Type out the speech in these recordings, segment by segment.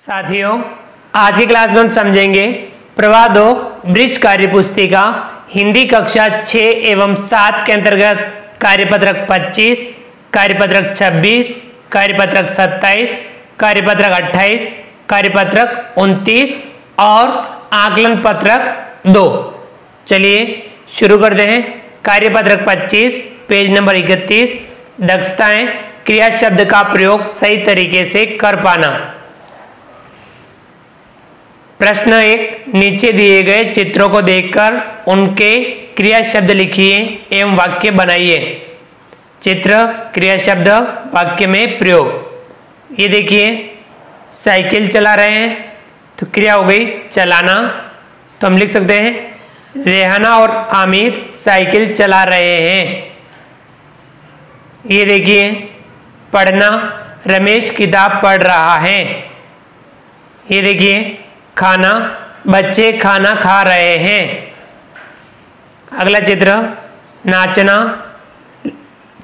साथियों, आज की क्लास में हम समझेंगे प्रवाह 2 ब्रिज कार्य पुस्तिका हिंदी कक्षा 6 एवं 7 के अंतर्गत कार्यपत्रक 25, कार्यपत्रक 26, कार्यपत्रक 27, कार्यपत्रक 28, कार्यपत्रक 29 और आकलन पत्रक 2। चलिए शुरू करते हैं। कार्यपत्रक 25 पेज नंबर 31, दक्षताएं क्रिया शब्द का प्रयोग सही तरीके से कर पाना। प्रश्न 1, नीचे दिए गए चित्रों को देखकर उनके क्रिया शब्द लिखिए एवं वाक्य बनाइए। चित्र, क्रिया शब्द, वाक्य में प्रयोग। ये देखिए, साइकिल चला रहे हैं तो क्रिया हो गई चलाना, तो हम लिख सकते हैं रेहाना और आमिर साइकिल चला रहे हैं। ये देखिए, पढ़ना, रमेश किताब पढ़ रहा है। ये देखिए, खाना, बच्चे खाना खा रहे हैं। अगला चित्र, नाचना,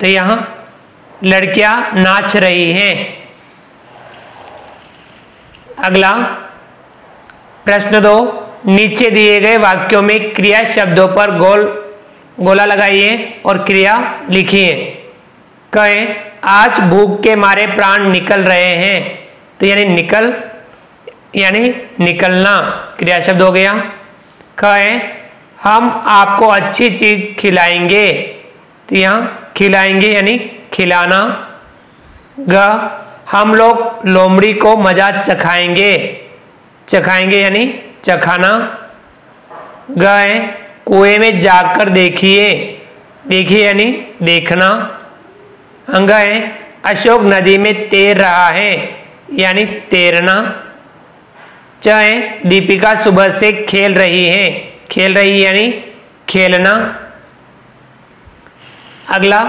तो यहाँ लड़कियां नाच रही हैं। अगला प्रश्न 2, नीचे दिए गए वाक्यों में क्रिया शब्दों पर गोला लगाइए और क्रिया लिखिए। कहें, आज भूख के मारे प्राण निकल रहे हैं, तो यानी निकल यानी निकलना क्रिया शब्द हो गया। कहें, हम आपको अच्छी चीज खिलाएंगे, तो यहाँ खिलाएंगे यानी खिलाना। ग, हम लोग लोमड़ी को मजा चखाएंगे, चखाएंगे यानी चखाना। गए, कुएं में जाकर देखिए, देखिए यानी देखना। गए, अशोक नदी में तैर रहा है, यानी तैरना। चाहे, दीपिका सुबह से खेल रही है, खेल रही यानी खेलना। अगला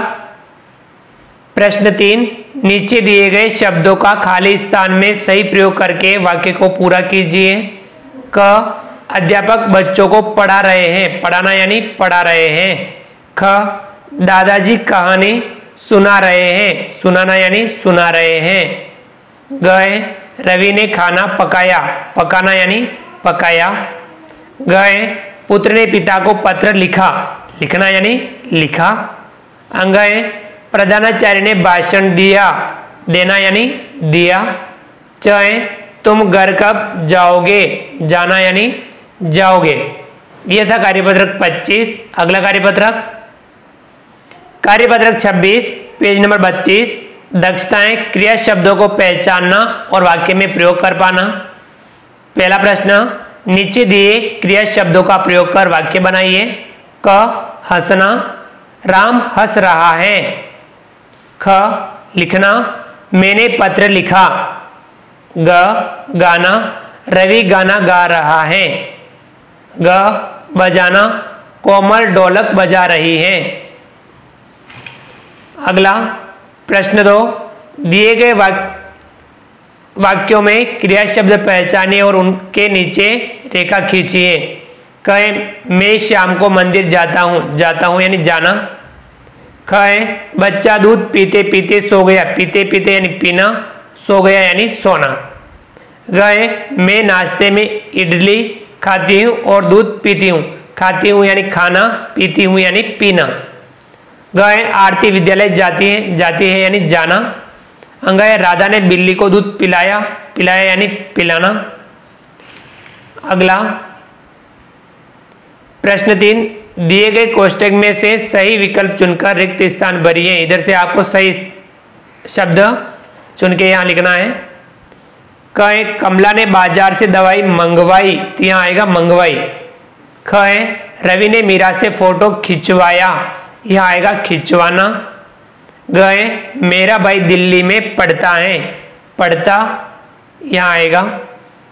प्रश्न 3, नीचे दिए गए शब्दों का खाली स्थान में सही प्रयोग करके वाक्य को पूरा कीजिए। क, अध्यापक बच्चों को पढ़ा रहे हैं, पढ़ाना यानी पढ़ा रहे हैं। ख, दादाजी कहानी सुना रहे हैं, सुनाना यानी सुना रहे हैं। गए, रवि ने खाना पकाया, पकाना यानी पकाया। गए, पुत्र ने पिता को पत्र लिखा, लिखना यानी लिखा। गए, प्रधानाचार्य ने भाषण दिया, देना यानी दिया। चाहे, तुम घर कब जाओगे, जाना यानी जाओगे। यह था कार्यपत्रक 25। अगला कार्यपत्रक 26 पेज नंबर 32, दक्षताएं क्रिया शब्दों को पहचानना और वाक्य में प्रयोग कर पाना। पहला प्रश्न, नीचे दिए क्रिया शब्दों का प्रयोग कर वाक्य बनाइए। क, हंसना, राम हंस रहा है। ख, लिखना, मैंने पत्र लिखा। ग, गाना, रवि गाना गा रहा है। ग, बजाना, कोमल ढोलक बजा रही है। अगला प्रश्न 2, दिए गए वाक्यों में क्रिया शब्द पहचानिए और उनके नीचे रेखा खींचिए। कहें, मैं शाम को मंदिर जाता हूँ, जाता हूँ यानी जाना। कहें, बच्चा दूध पीते पीते सो गया, पीते पीते यानी पीना, सो गया यानी सोना। गए, मैं नाश्ते में इडली खाती हूँ और दूध पीती हूँ, खाती हूँ यानी खाना, पीती हूँ यानी पीना। गए, आरती विद्यालय जाती है यानी जाना। गए, राधा ने बिल्ली को दूध पिलाया, पिलाया यानी पिलाना। अगला प्रश्न 3, दिए गए कोष्टक में से सही विकल्प चुनकर रिक्त स्थान भरिए। इधर से आपको सही शब्द चुन के यहाँ लिखना है। कहे, कमला ने बाजार से दवाई मंगवाई, तो यहाँ आएगा मंगवाई। कहे, रवि ने मीरा से फोटो खिंचवाया, यह आएगा खिंचवाना। गए, मेरा भाई दिल्ली में पढ़ता है, पढ़ता यहाँ आएगा।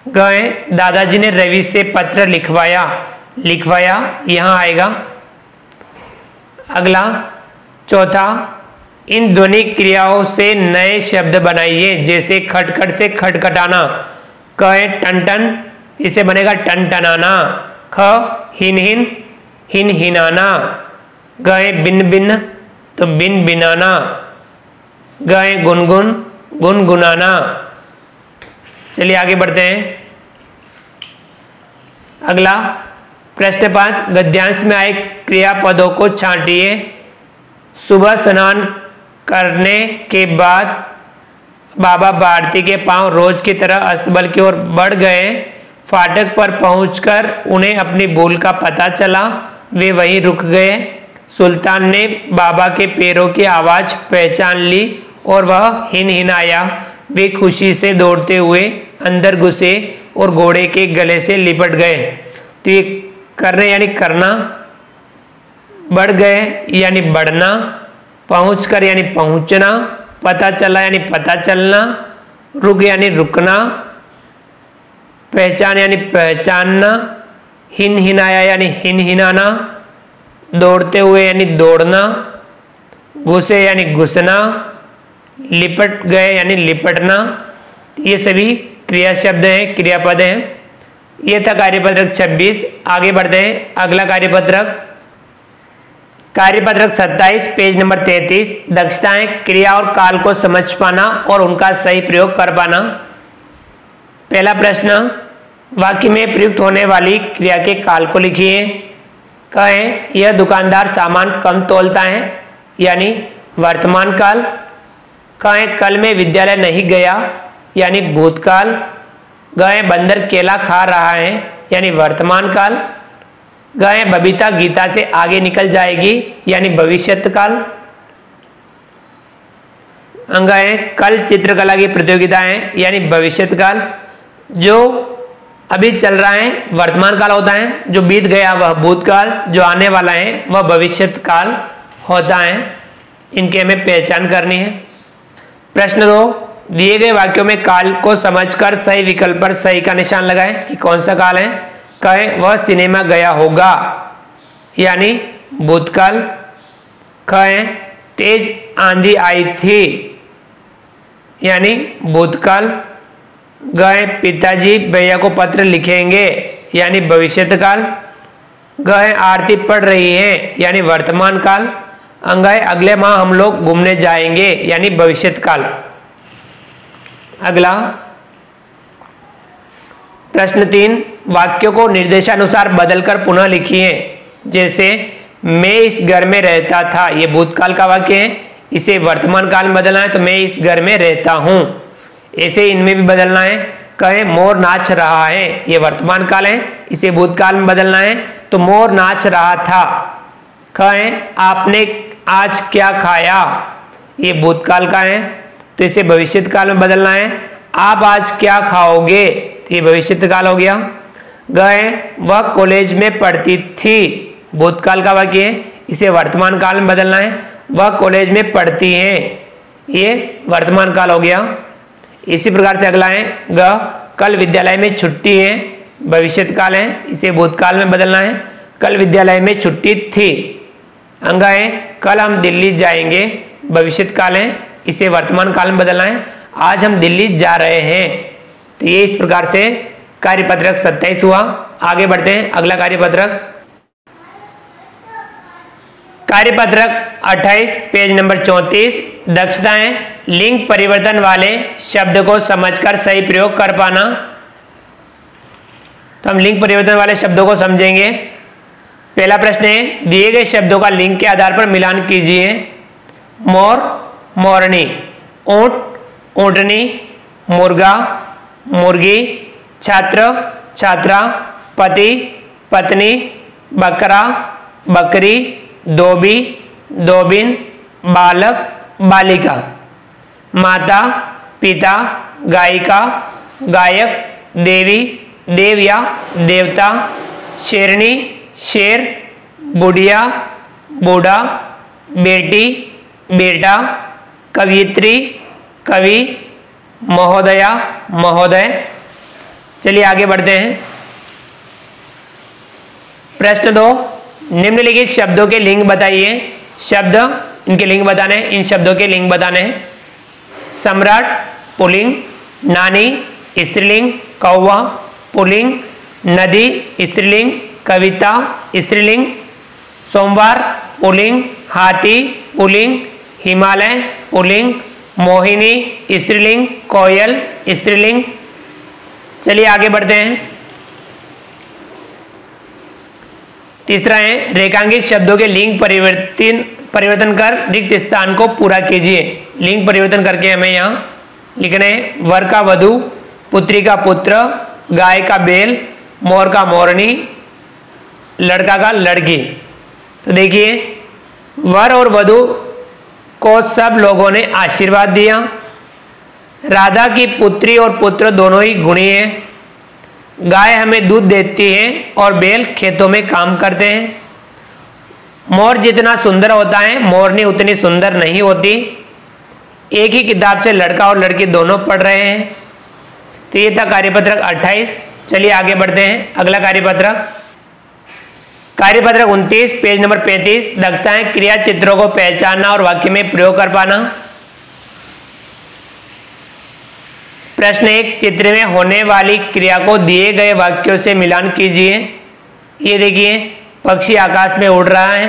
गए, दादाजी ने रवि से पत्र लिखवाया, लिखवाया यहाँ आएगा। अगला चौथा, इन ध्वनि क्रियाओं से नए शब्द बनाइए, जैसे खटखट से खटखटाना। कहे, टन टन, इसे बनेगा टन टनाना। ख, हिन हिन, हिन हिनाना। गए, बिन बिन, तो बिन बिनाना। गए, गुनगुन, गुनगुनाना। चलिए आगे बढ़ते हैं। अगला प्रश्न 5, गद्यांश में आए क्रियापदों को छांटिए। सुबह स्नान करने के बाद बाबा भारती के पांव रोज की तरह अस्तबल की ओर बढ़ गए। फाटक पर पहुंचकर उन्हें अपनी भूल का पता चला, वे वहीं रुक गए। सुल्तान ने बाबा के पैरों की आवाज पहचान ली और वह हिनहिनाया। वे खुशी से दौड़ते हुए अंदर घुसे और घोड़े के गले से लिपट गए। तो ये करने यानी करना, बढ़ गए यानी बढ़ना, पहुंचकर यानी पहुंचना, पता चला यानी पता चलना, रुक यानी रुकना, पहचान यानी पहचानना, हिनहिनाया यानी हिनहिनाना, दौड़ते हुए यानी दौड़ना, घुसे यानी घुसना, लिपट गए यानी लिपटना। ये सभी क्रिया शब्द हैं, क्रियापद हैं। ये था कार्यपत्रक 26। आगे बढ़ते हैं। अगला कार्यपत्रक 27, पेज नंबर 33। दक्षताएं, क्रिया और काल को समझ पाना और उनका सही प्रयोग कर पाना। पहला प्रश्न, वाक्य में प्रयुक्त होने वाली क्रिया के काल को लिखिए। कहें, यह दुकानदार सामान कम तौलता है, यानी वर्तमान काल। कहें, कल मैं विद्यालय नहीं गया, यानी भूतकाल। गए, बंदर केला खा रहा है, यानी वर्तमान काल। गए, बबीता गीता से आगे निकल जाएगी, यानी भविष्यत काल। गए, कल चित्रकला की प्रतियोगिता है, यानी भविष्यत काल। जो अभी चल रहा है वर्तमान काल होता है, जो बीत गया वह भूतकाल, जो आने वाला है वह भविष्यत काल होता है। इनकी हमें पहचान करनी है। प्रश्न 2, दिए गए वाक्यों में काल को समझकर सही विकल्प पर सही का निशान लगाएं कि कौन सा काल है। कहें, वह सिनेमा गया होगा, यानी भूतकाल। कहें, तेज आंधी आई थी, यानी भूतकाल। गए, पिताजी भैया को पत्र लिखेंगे, यानी भविष्यत काल। गए, आरती पढ़ रही है, यानी वर्तमान काल। अंगय, अगले माह हम लोग घूमने जाएंगे, यानी भविष्यत काल। अगला प्रश्न 3, वाक्यों को निर्देशानुसार बदलकर पुनः लिखिए। जैसे, मैं इस घर में रहता था, ये भूतकाल का वाक्य है, इसे वर्तमान काल में बदलना है तो मैं इस घर में रहता हूं। ऐसे इनमें भी बदलना है। कहें, मोर नाच रहा है, ये वर्तमान काल है, इसे भूतकाल में बदलना है तो मोर नाच रहा था। कहें, आपने आज क्या खाया, ये भूतकाल का है तो इसे भविष्यत काल में बदलना है। आप आज क्या खाओगे, तो ये भविष्यत काल हो गया। गए, वह कॉलेज में पढ़ती थी, भूतकाल का वाक्य है, इसे वर्तमान काल में बदलना है। वह कॉलेज में पढ़ती हैं, ये वर्तमान काल हो गया। इसी प्रकार से अगला है, कल विद्यालय में छुट्टी है, भविष्यत काल है, इसे भूतकाल में बदलना है। कल विद्यालय में छुट्टी थी। अंग है, कल हम दिल्ली जाएंगे, भविष्यत काल है, इसे वर्तमान काल में बदलना है। आज हम दिल्ली जा रहे हैं। तो ये इस प्रकार से कार्यपत्रक 27 हुआ। आगे बढ़ते हैं। अगला कार्यपत्रक 28, पेज नंबर 34। दक्षताएं, लिंग परिवर्तन वाले शब्द को समझकर सही प्रयोग कर पाना। तो हम लिंग परिवर्तन वाले शब्दों को समझेंगे। पहला प्रश्न है, दिए गए शब्दों का लिंग के आधार पर मिलान कीजिए। मोर, मोरनी। ऊंट, ऊंटनी। मुर्गा, मुर्गी। छात्र, छात्रा। पति, पत्नी। बकरा, बकरी। धोबी, धोबिन। बालक, बालिका। माता, पिता। गायिका, गायक। देवी, देव या देवता। शेरनी, शेर। बुढ़िया, बूढ़ा। बेटी, बेटा। कवियत्री, कवि। महोदया, महोदय। चलिए आगे बढ़ते हैं। प्रश्न 2, निम्नलिखित शब्दों के लिंग बताइए। शब्द, इनके लिंग बताने, इन शब्दों के लिंग बताने। सम्राट, पुल्लिंग। नानी, स्त्रीलिंग। कौवा, पुल्लिंग। नदी, स्त्रीलिंग। कविता, स्त्रीलिंग। सोमवार, पुल्लिंग। हाथी, पुल्लिंग। हिमालय, पुल्लिंग। मोहिनी, स्त्रीलिंग। कोयल, स्त्रीलिंग। चलिए आगे बढ़ते हैं। तीसरा है रेखांकित शब्दों के लिंग परिवर्तन कर रिक्त स्थान को पूरा कीजिए। लिंग परिवर्तन करके हमें यहाँ लिखना है वर का वधु, पुत्री का पुत्र, गाय का बैल, मोर का मोरनी, लड़का का लड़की। तो देखिए वर और वधु को सब लोगों ने आशीर्वाद दिया। राधा की पुत्री और पुत्र दोनों ही गुणी हैं। गाय हमें दूध देती है और बैल खेतों में काम करते हैं। मोर जितना सुंदर होता है मोरनी उतनी सुंदर नहीं होती। एक ही किताब से लड़का और लड़की दोनों पढ़ रहे हैं। तो ये था कार्यपत्रक 28। चलिए आगे बढ़ते हैं। अगला कार्यपत्रक 29 पेज नंबर 35। दक्षताएं क्रिया चित्रों को पहचानना और वाक्य में प्रयोग कर पाना। प्रश्न 1 चित्र में होने वाली क्रिया को दिए गए वाक्यों से मिलान कीजिए। ये देखिए पक्षी आकाश में उड़ रहा है,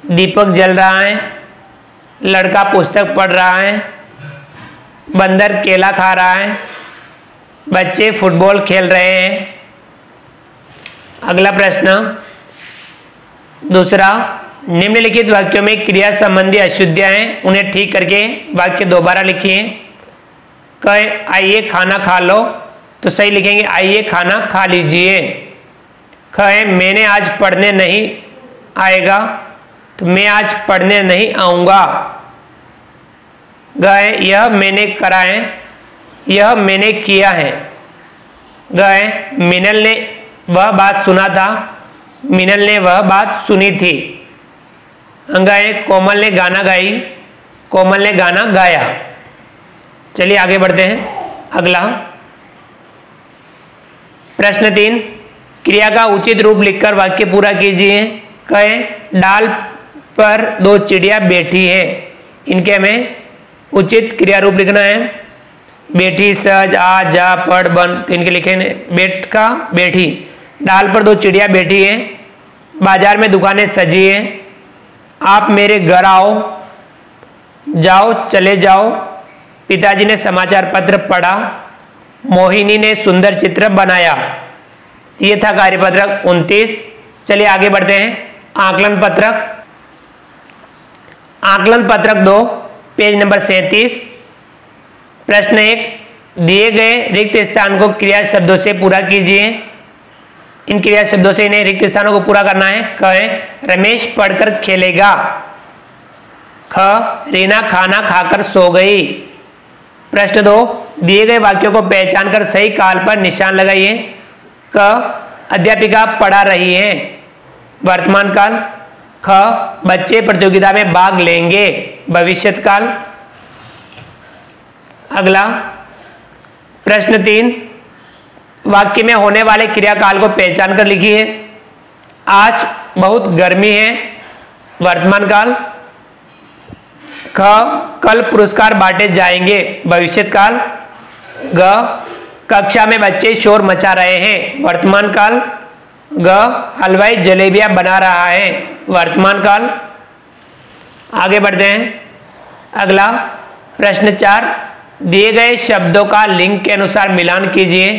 दीपक जल रहा है, लड़का पुस्तक पढ़ रहा है, बंदर केला खा रहा है, बच्चे फुटबॉल खेल रहे हैं। अगला प्रश्न दूसरा, निम्नलिखित वाक्यों में क्रिया संबंधी अशुद्धियां हैं, उन्हें ठीक करके वाक्य दोबारा लिखिए। कहे आइए खाना खा लो, तो सही लिखेंगे आइए खाना खा लीजिए। कहे मैंने आज पढ़ने नहीं आएगा, तो मैं आज पढ़ने नहीं आऊँगा। गए यह मैंने करा है, यह मैंने किया है। गए मिनल ने वह बात सुना था, मिनल ने वह बात सुनी थी। गए कोमल ने गाना गाई, कोमल ने गाना गाया। चलिए आगे बढ़ते हैं। अगला प्रश्न 3 क्रिया का उचित रूप लिखकर वाक्य पूरा कीजिए। कहे डाल पर 2 चिड़िया बैठी है, इनके हमें उचित क्रिया रूप लिखना है। बैठी सज आ जा पढ़ बन, तो इनके लिखे बैठ का बैठी। डाल पर 2 चिड़िया बैठी है, बाजार में दुकानें सजी है, आप मेरे घर आओ, जाओ चले जाओ, पिताजी ने समाचार पत्र पढ़ा, मोहिनी ने सुंदर चित्र बनाया। ये था कार्यपत्रक 29। चलिए आगे बढ़ते हैं। आकलन पत्रक 2 पेज नंबर 37। प्रश्न 1 दिए गए रिक्त स्थान को क्रिया शब्दों से पूरा कीजिए। इन क्रिया शब्दों से इन्हें रिक्त स्थानों को पूरा करना है। कहें रमेश पढ़कर खेलेगा। ख रीना खाना खाकर सो गई। प्रश्न 2 दिए गए वाक्यों को पहचानकर सही काल पर निशान लगाइए। क अध्यापिका पढ़ा रही है, वर्तमान काल। ख बच्चे प्रतियोगिता में भाग लेंगे, भविष्यत काल। अगला प्रश्न 3 वाक्य में होने वाले क्रियाकाल को पहचान कर लिखिए। आज बहुत गर्मी है, वर्तमान काल। ख कल पुरस्कार बांटे जाएंगे, भविष्यत काल। ग कक्षा में बच्चे शोर मचा रहे हैं, वर्तमान काल। ग हलवाई जलेबियां बना रहा है, वर्तमान काल। आगे बढ़ते हैं। अगला प्रश्न 4 दिए गए शब्दों का लिंग के अनुसार मिलान कीजिए।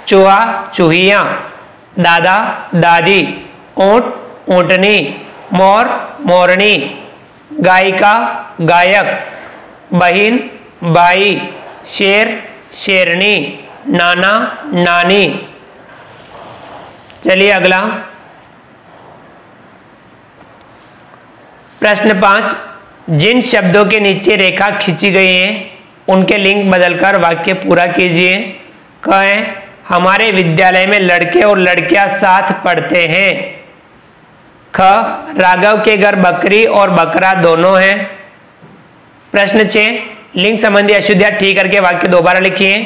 चूहा चूहिया, दादा दादी, ऊंट ऊंटनी, मोर मोरनी, गायिका गायक, बहिन बाई, शेर शेरनी, नाना नानी। चलिए अगला प्रश्न 5 जिन शब्दों के नीचे रेखा खींची गई है उनके लिंग बदलकर वाक्य पूरा कीजिए। कहें हमारे विद्यालय में लड़के और लड़कियां साथ पढ़ते हैं। ख राघव के घर बकरी और बकरा दोनों हैं। प्रश्न 6 लिंग संबंधी अशुद्धियां ठीक करके वाक्य दोबारा लिखिए।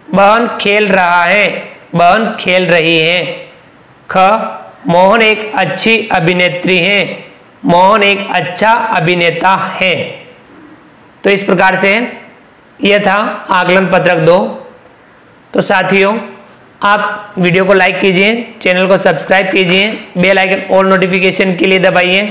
बहन खेल रहा है, बहन खेल रही है। ख मोहन एक अच्छी अभिनेत्री है, मोहन एक अच्छा अभिनेता है। तो इस प्रकार से यह था आकलन पत्रक 2। तो साथियों आप वीडियो को लाइक कीजिए, चैनल को सब्सक्राइब कीजिए, बेल आइकन ऑल नोटिफिकेशन के लिए दबाइए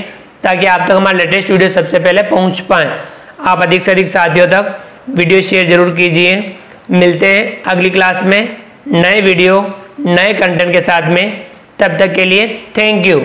ताकि आप तक हमारा लेटेस्ट वीडियो सबसे पहले पहुंच पाए। आप अधिक से अधिक साथियों तक वीडियो शेयर जरूर कीजिए। मिलते हैं अगली क्लास में नए वीडियो नए कंटेंट के साथ में। तब तक के लिए थैंक यू।